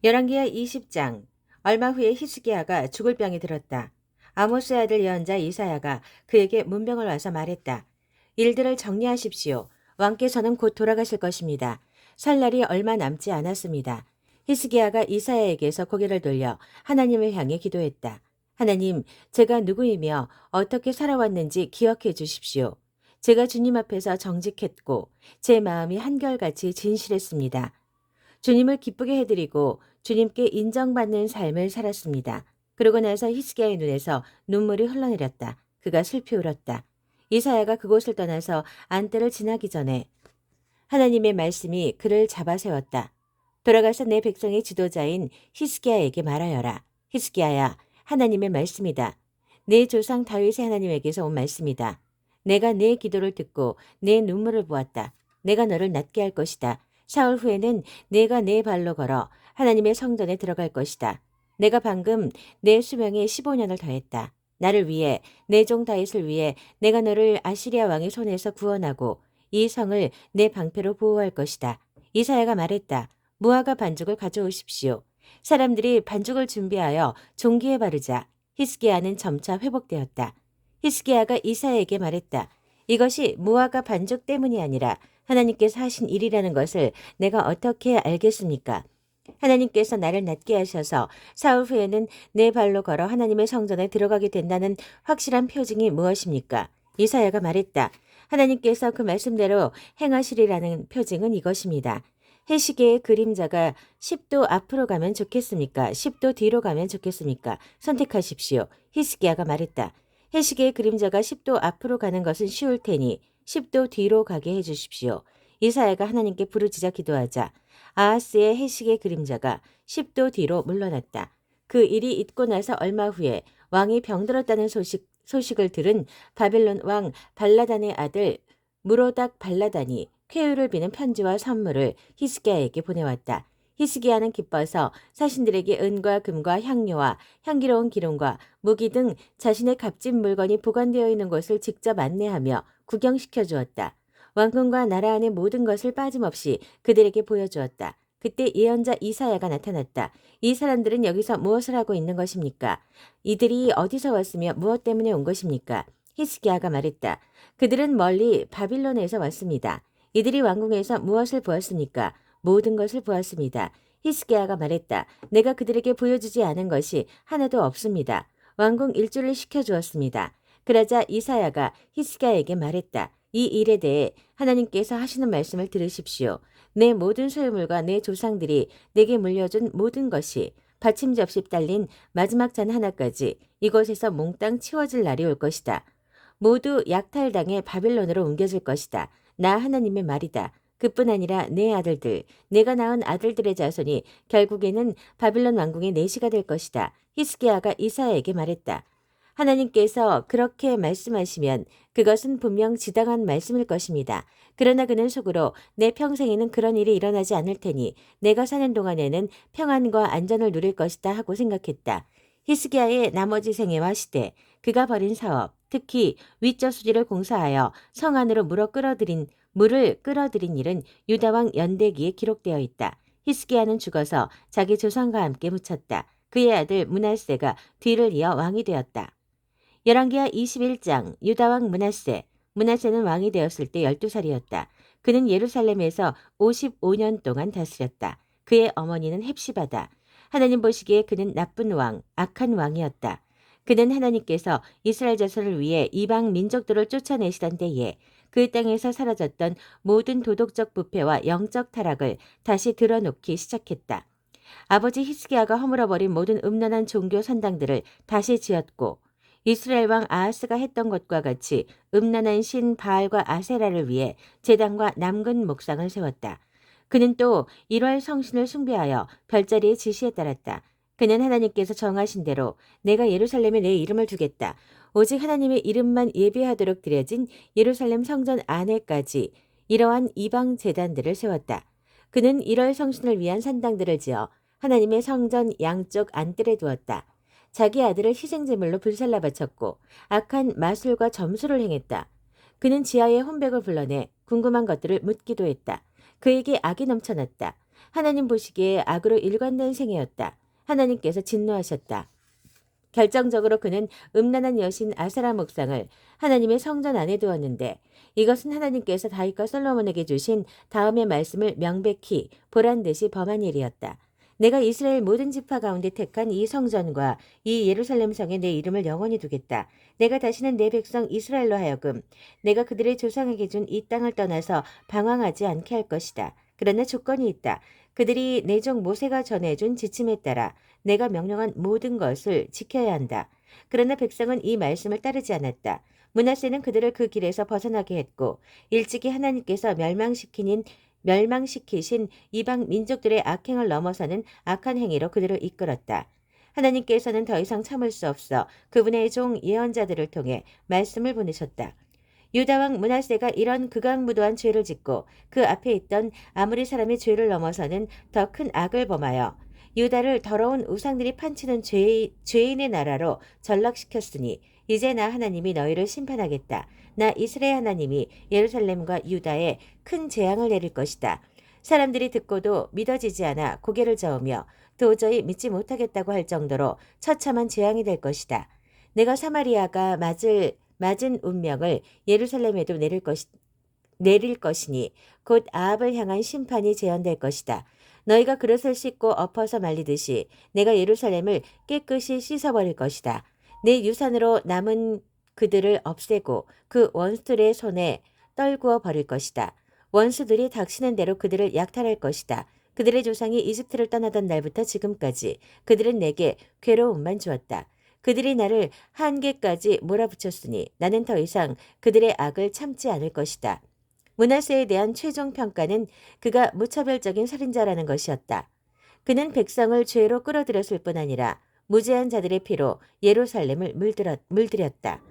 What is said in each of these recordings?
열왕기하 20장. 얼마 후에 히스기야가 죽을 병이 들었다. 아모스의 아들 예언자 이사야가 그에게 문병을 와서 말했다. 일들을 정리하십시오. 왕께서는 곧 돌아가실 것입니다. 살 날이 얼마 남지 않았습니다. 히스기야가 이사야에게서 고개를 돌려 하나님을 향해 기도했다. 하나님, 제가 누구이며 어떻게 살아왔는지 기억해 주십시오. 제가 주님 앞에서 정직했고 제 마음이 한결같이 진실했습니다. 주님을 기쁘게 해드리고 주님께 인정받는 삶을 살았습니다. 그러고 나서 히스기야의 눈에서 눈물이 흘러내렸다. 그가 슬피 울었다. 이사야가 그곳을 떠나서 안뜰을 지나기 전에 하나님의 말씀이 그를 잡아세웠다. 돌아가서 내 백성의 지도자인 히스기야에게 말하여라. 히스기야야, 하나님의 말씀이다. 내 조상 다윗의 하나님에게서 온 말씀이다. 내가 내 기도를 듣고 내 눈물을 보았다. 내가 너를 낫게 할 것이다. 사흘 후에는 내가 내 발로 걸어 하나님의 성전에 들어갈 것이다. 내가 방금 내 수명에 15년을 더했다. 나를 위해 내 종 다윗을 위해 내가 너를 아시리아 왕의 손에서 구원하고 이 성을 내 방패로 보호할 것이다. 이사야가 말했다. 무화과 반죽을 가져오십시오. 사람들이 반죽을 준비하여 종기에 바르자 히스기야는 점차 회복되었다. 히스기야가 이사야에게 말했다. 이것이 무화과 반죽 때문이 아니라 하나님께서 하신 일이라는 것을 내가 어떻게 알겠습니까? 하나님께서 나를 낫게 하셔서 사흘 후에는 내 발로 걸어 하나님의 성전에 들어가게 된다는 확실한 표징이 무엇입니까? 이사야가 말했다. 하나님께서 그 말씀대로 행하시리라는 표징은 이것입니다. 해시계의 그림자가 10도 앞으로 가면 좋겠습니까? 10도 뒤로 가면 좋겠습니까? 선택하십시오. 히스기야가 말했다. 해시계의 그림자가 10도 앞으로 가는 것은 쉬울 테니 10도 뒤로 가게 해주십시오. 이사야가 하나님께 부르짖어 기도하자 아하스의 해시계 그림자가 10도 뒤로 물러났다. 그 일이 있고 나서 얼마 후에 왕이 병들었다는 소식을 들은 바빌론 왕 발라단의 아들 무로닥 발라단이 쾌유를 비는 편지와 선물을 히스기야에게 보내왔다. 히스기야는 기뻐서 사신들에게 은과 금과 향료와 향기로운 기름과 무기 등 자신의 값진 물건이 보관되어 있는 곳을 직접 안내하며 구경시켜 주었다. 왕궁과 나라 안의 모든 것을 빠짐없이 그들에게 보여주었다. 그때 예언자 이사야가 나타났다. 이 사람들은 여기서 무엇을 하고 있는 것입니까? 이들이 어디서 왔으며 무엇 때문에 온 것입니까? 히스기야가 말했다. 그들은 멀리 바빌론에서 왔습니다. 이들이 왕궁에서 무엇을 보았습니까? 모든 것을 보았습니다. 히스기야가 말했다. 내가 그들에게 보여주지 않은 것이 하나도 없습니다. 왕궁 일주를 시켜주었습니다. 그러자 이사야가 히스기야에게 말했다. 이 일에 대해 하나님께서 하시는 말씀을 들으십시오. 내 모든 소유물과 내 조상들이 내게 물려준 모든 것이 받침대 없이 딸린 마지막 잔 하나까지 이곳에서 몽땅 치워질 날이 올 것이다. 모두 약탈당해 바빌론으로 옮겨질 것이다. 나 하나님의 말이다. 그뿐 아니라 내 아들들, 내가 낳은 아들들의 자손이 결국에는 바빌론 왕궁의 내시가 될 것이다. 히스기야가 이사야에게 말했다. 하나님께서 그렇게 말씀하시면 그것은 분명 지당한 말씀일 것입니다. 그러나 그는 속으로 내 평생에는 그런 일이 일어나지 않을 테니 내가 사는 동안에는 평안과 안전을 누릴 것이다 하고 생각했다. 히스기야의 나머지 생애와 시대, 그가 벌인 사업, 특히 윗저수지를 공사하여 성 안으로 물을 끌어들인 일은 유다왕 연대기에 기록되어 있다. 히스기야는 죽어서 자기 조상과 함께 묻혔다. 그의 아들 므낫세가 뒤를 이어 왕이 되었다. 열왕기하 21장. 유다왕 므낫세. 므낫세는 왕이 되었을 때 12살이었다. 그는 예루살렘에서 55년 동안 다스렸다. 그의 어머니는 헵시바다. 하나님 보시기에 그는 나쁜 왕, 악한 왕이었다. 그는 하나님께서 이스라엘 자손을 위해 이방 민족들을 쫓아내시던 때에 그 땅에서 사라졌던 모든 도덕적 부패와 영적 타락을 다시 드러놓기 시작했다. 아버지 히스기야가 허물어버린 모든 음란한 종교 선당들을 다시 지었고 이스라엘 왕 아하스가 했던 것과 같이 음란한 신 바알과 아세라를 위해 제단과 남근 목상을 세웠다. 그는 또 1월 성신을 숭배하여 별자리의 지시에 따랐다. 그는 하나님께서 정하신 대로 내가 예루살렘에 내 이름을 두겠다. 오직 하나님의 이름만 예배하도록 드려진 예루살렘 성전 안에까지 이러한 이방 제단들을 세웠다. 그는 1월 성신을 위한 산당들을 지어 하나님의 성전 양쪽 안뜰에 두었다. 자기 아들을 희생제물로 불살라 바쳤고 악한 마술과 점수를 행했다. 그는 지하의 혼백을 불러내 궁금한 것들을 묻기도 했다. 그에게 악이 넘쳐났다. 하나님 보시기에 악으로 일관된 생애였다. 하나님께서 진노하셨다. 결정적으로 그는 음란한 여신 아사라 목상을 하나님의 성전 안에 두었는데 이것은 하나님께서 다윗과 솔로몬에게 주신 다음의 말씀을 명백히 보란듯이 범한 일이었다. 내가 이스라엘 모든 지파 가운데 택한 이 성전과 이 예루살렘 성에 내 이름을 영원히 두겠다. 내가 다시는 내 백성 이스라엘로 하여금 내가 그들의 조상에게 준 이 땅을 떠나서 방황하지 않게 할 것이다. 그러나 조건이 있다. 그들이 내 종 모세가 전해준 지침에 따라 내가 명령한 모든 것을 지켜야 한다. 그러나 백성은 이 말씀을 따르지 않았다. 므낫세는 그들을 그 길에서 벗어나게 했고 일찍이 하나님께서 멸망시키신 이방 민족들의 악행을 넘어서는 악한 행위로 그들을 이끌었다. 하나님께서는 더 이상 참을 수 없어 그분의 종 예언자들을 통해 말씀을 보내셨다. 유다 왕 므낫세가 이런 극악무도한 죄를 짓고 그 앞에 있던 아무리 사람의 죄를 넘어서는 더 큰 악을 범하여 유다를 더러운 우상들이 판치는 죄인의 나라로 전락시켰으니 이제 나 하나님이 너희를 심판하겠다. 나 이스라엘 하나님이 예루살렘과 유다에 큰 재앙을 내릴 것이다. 사람들이 듣고도 믿어지지 않아 고개를 저으며 도저히 믿지 못하겠다고 할 정도로 처참한 재앙이 될 것이다. 내가 사마리아가 맞은 운명을 예루살렘에도 내릴 것이니 곧 아합을 향한 심판이 재현될 것이다. 너희가 그릇을 씻고 엎어서 말리듯이 내가 예루살렘을 깨끗이 씻어버릴 것이다. 내 유산으로 남은 그들을 없애고 그 원수들의 손에 떨구어 버릴 것이다. 원수들이 닥치는 대로 그들을 약탈할 것이다. 그들의 조상이 이집트를 떠나던 날부터 지금까지 그들은 내게 괴로움만 주었다. 그들이 나를 한계까지 몰아붙였으니 나는 더 이상 그들의 악을 참지 않을 것이다. 므낫세에 대한 최종 평가는 그가 무차별적인 살인자라는 것이었다. 그는 백성을 죄로 끌어들였을 뿐 아니라 무죄한 자들의 피로 예루살렘을 물들였다.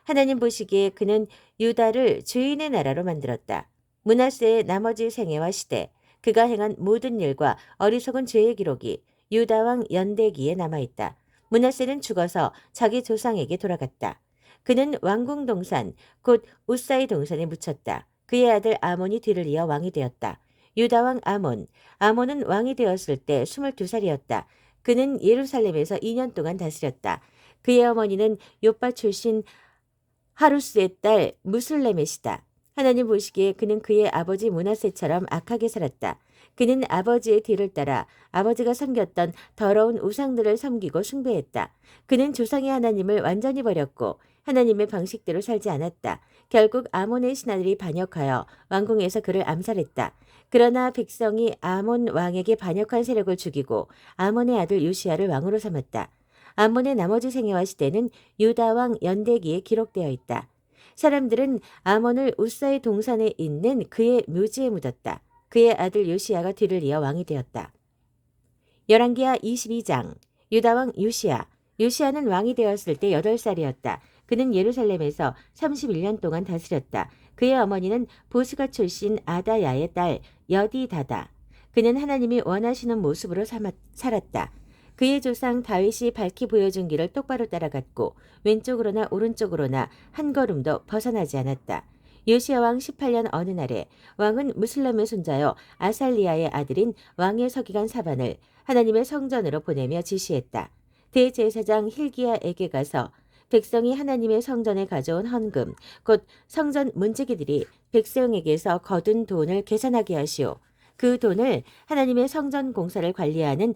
하나님 보시기에 그는 유다를 죄인의 나라로 만들었다. 므낫세의 나머지 생애와 시대, 그가 행한 모든 일과 어리석은 죄의 기록이 유다 왕 연대기에 남아있다. 므낫세는 죽어서 자기 조상에게 돌아갔다. 그는 왕궁 동산, 곧 우사이 동산에 묻혔다. 그의 아들 아몬이 뒤를 이어 왕이 되었다. 유다 왕 아몬은 왕이 되었을 때 22살이었다. 그는 예루살렘에서 2년 동안 다스렸다. 그의 어머니는 욥바 출신 하루스의 딸 무슬레멧이다. 하나님 보시기에 그는 그의 아버지 므낫세처럼 악하게 살았다. 그는 아버지의 뒤를 따라 아버지가 섬겼던 더러운 우상들을 섬기고 숭배했다. 그는 조상의 하나님을 완전히 버렸고 하나님의 방식대로 살지 않았다. 결국 아몬의 신하들이 반역하여 왕궁에서 그를 암살했다. 그러나 백성이 아몬 왕에게 반역한 세력을 죽이고 아몬의 아들 요시야를 왕으로 삼았다. 아몬의 나머지 생애와 시대는 유다 왕 연대기에 기록되어 있다. 사람들은 아몬을 우사의 동산에 있는 그의 묘지에 묻었다. 그의 아들 요시야가 뒤를 이어 왕이 되었다. 열왕기하 22장 유다 왕 요시야는 왕이 되었을 때 8살이었다. 그는 예루살렘에서 31년 동안 다스렸다. 그의 어머니는 보스가 출신 아다야의 딸 여디다다. 그는 하나님이 원하시는 모습으로 살았다. 그의 조상 다윗이 밝히 보여준 길을 똑바로 따라갔고 왼쪽으로나 오른쪽으로나 한 걸음도 벗어나지 않았다. 요시야 왕 18년 어느 날에 왕은 무슬람의 손자여 아살리아의 아들인 왕의 서기관 사반을 하나님의 성전으로 보내며 지시했다. 대제사장 힐기야에게 가서 백성이 하나님의 성전에 가져온 헌금, 곧 성전 문지기들이 백성에게서 거둔 돈을 계산하게 하시오. 그 돈을 하나님의 성전 공사를 관리하는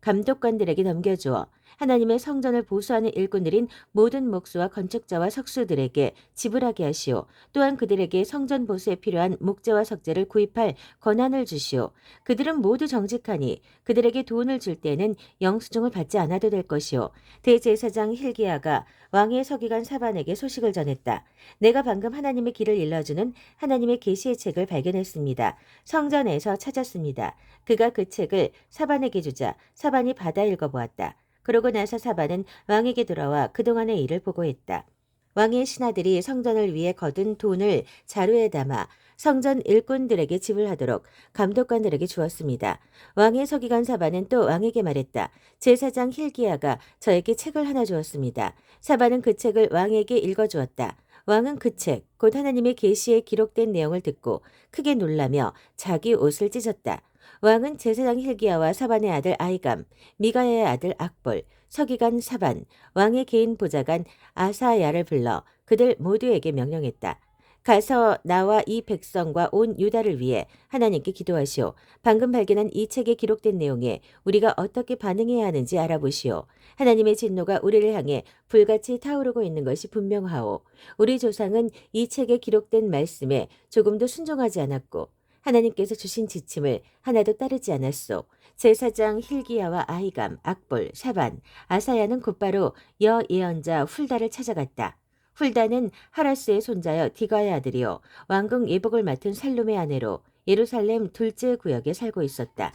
감독관들에게 넘겨주어 하나님의 성전을 보수하는 일꾼들인 모든 목수와 건축자와 석수들에게 지불하게 하시오. 또한 그들에게 성전 보수에 필요한 목재와 석재를 구입할 권한을 주시오. 그들은 모두 정직하니 그들에게 돈을 줄 때는 영수증을 받지 않아도 될 것이오. 대제사장 힐기야가 왕의 서기관 사반에게 소식을 전했다. 내가 방금 하나님의 길을 일러주는 하나님의 계시의 책을 발견했습니다. 성전에서 찾았습니다. 그가 그 책을 사반에게 주자 사반이 받아 읽어보았다. 그러고 나서 사반은 왕에게 돌아와 그동안의 일을 보고했다. 왕의 신하들이 성전을 위해 거둔 돈을 자루에 담아 성전 일꾼들에게 지불하도록 감독관들에게 주었습니다. 왕의 서기관 사반은 또 왕에게 말했다. 제사장 힐기야가 저에게 책을 하나 주었습니다. 사반은 그 책을 왕에게 읽어주었다. 왕은 그 책, 곧 하나님의 계시에 기록된 내용을 듣고 크게 놀라며 자기 옷을 찢었다. 왕은 제사장 hil기야와 사반의 아들 아이감, 미가야의 아들 악볼, 서기관 사반, 왕의 개인 보좌관 아사야를 불러 그들 모두에게 명령했다. 가서 나와 이 백성과 온 유다를 위해 하나님께 기도하시오. 방금 발견한 이 책에 기록된 내용에 우리가 어떻게 반응해야 하는지 알아보시오. 하나님의 진노가 우리를 향해 불같이 타오르고 있는 것이 분명하오. 우리 조상은 이 책에 기록된 말씀에 조금도 순종하지 않았고 하나님께서 주신 지침을 하나도 따르지 않았소. 제사장 hil기야와 아히감, 악볼, 샤반, 아사야는 곧바로 여예언자 훌다를 찾아갔다. 훌다는 하라스의 손자여 디가의 아들이요 왕궁 예복을 맡은 살룸의 아내로 예루살렘 둘째 구역에 살고 있었다.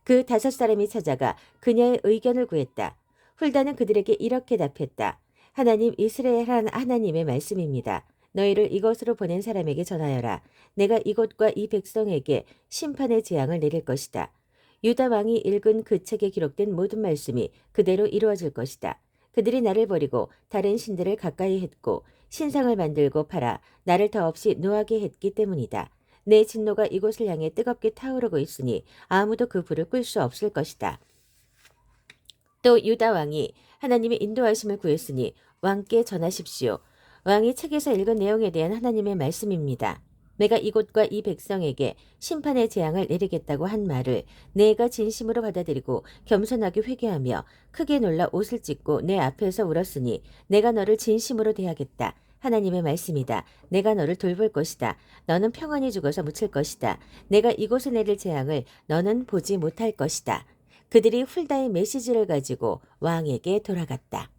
그 5사람이 찾아가 그녀의 의견을 구했다. 훌다는 그들에게 이렇게 답했다. 하나님 이스라엘 하나님의 말씀입니다. 너희를 이곳으로 보낸 사람에게 전하여라. 내가 이곳과 이 백성에게 심판의 재앙을 내릴 것이다. 유다 왕이 읽은 그 책에 기록된 모든 말씀이 그대로 이루어질 것이다. 그들이 나를 버리고 다른 신들을 가까이 했고 신상을 만들고 팔아 나를 더없이 노하게 했기 때문이다. 내 진노가 이곳을 향해 뜨겁게 타오르고 있으니 아무도 그 불을 끌 수 없을 것이다. 또 유다 왕이 하나님의 인도하심을 구했으니 왕께 전하십시오. 왕이 책에서 읽은 내용에 대한 하나님의 말씀입니다. 내가 이곳과 이 백성에게 심판의 재앙을 내리겠다고 한 말을 내가 진심으로 받아들이고 겸손하게 회개하며 크게 놀라 옷을 찢고 내 앞에서 울었으니 내가 너를 진심으로 대하겠다. 하나님의 말씀이다. 내가 너를 돌볼 것이다. 너는 평안히 죽어서 묻힐 것이다. 내가 이곳에 내릴 재앙을 너는 보지 못할 것이다. 그들이 훌다의 메시지를 가지고 왕에게 돌아갔다.